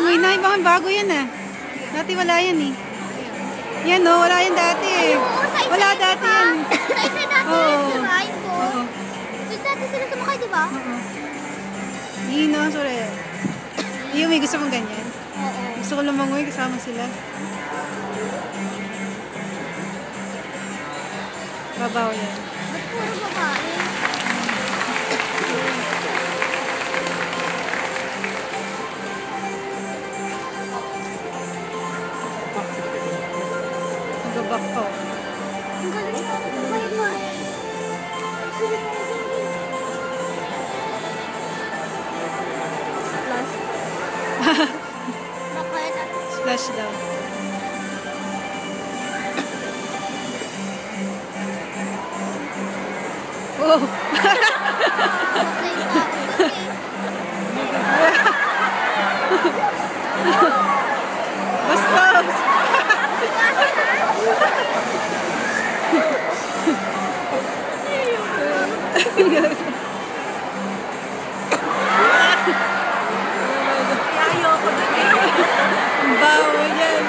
Langoy na. Ibang bago yan ah. Dati wala yan eh. Yan no, wala yan dati eh. Wala dati yan. Sa-isa dati yan, diba? Yung boat. Doon dati sila sumakay, diba? Yun no, sorry. Yung may gusto mong ganyan? Oo. Gusto ko lumangoy kasama sila. Babaw yan. Ba't puro babae? Gabak ko. Ang galing na. Bye-bye. Splash. Bakit? Splash daw. Oh! Bastos! Ayoko na eh. Ang bawo yan.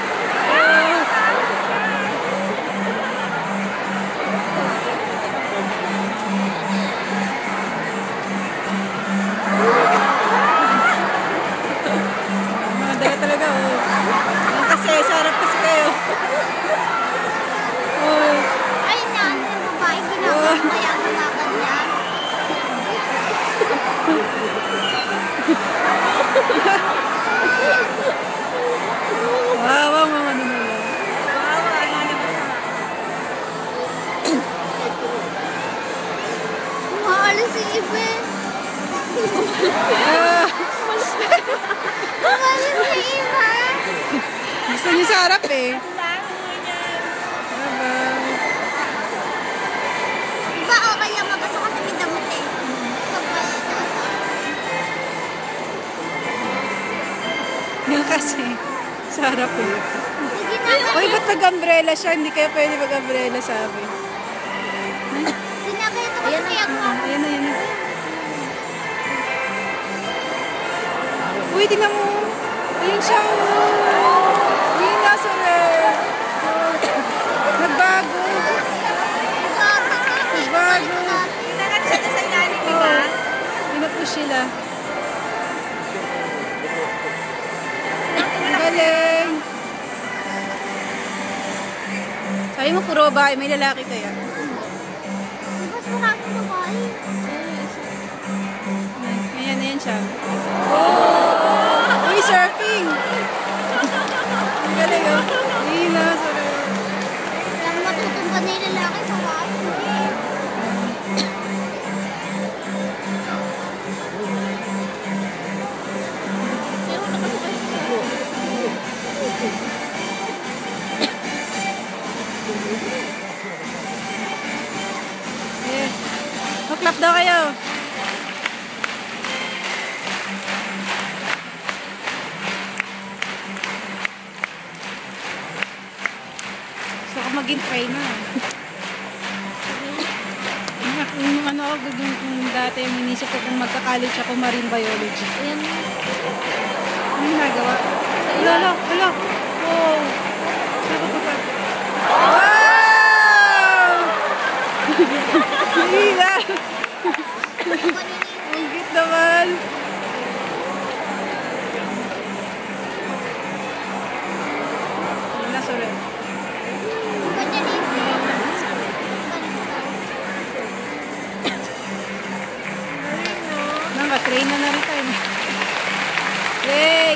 Mga dala talaga oh. Yan kasi, sarap kasi kayo. Oh. Ay, naan yung babae ginagawa kaya nalagan niya. Wawa mga ano na lang. Wawa, ano ba na? Maalis si Ibe. Maalis si Ibe. Gusto niyo sa harap eh. Bango niya. Bye-bye. Diba okay lang mabasa kasi may damot eh. Yan kasi, sa harap eh. Sige na. Uy, ba't nag-umbrella siya? Hindi kaya pwede mag-umbrella sabi. Ginagaito kasi kaya ko. Ayan na, ayan na. Uy, tingnan mo. Ayun siya. Ayun na, sir. Nagbago. Nagbago. Inagat siya sa ilalim, di ba? Pinupush sila. Ang galing. Sabi mo, puro babae. May lalaki kaya. Mas maraming babae. Ayan, ayan siya. Oh! Uy, surfing! Ang galing, oh. Hila, sorry. Lang matutumba na yung lalaki sa water. Eh, maklap daw kayo. Gusto ko maging trainer. Yung ano ako, kung dati yung inisip ko kung magka-college ako marine biology. Ayan. Ano yung nagawa? Lala, lala. Oh. Saka pa pa. Wow! Hila! Ang cute naman. Hila, sorry. Ganyan din. Naka-train na rin tayo. Yay!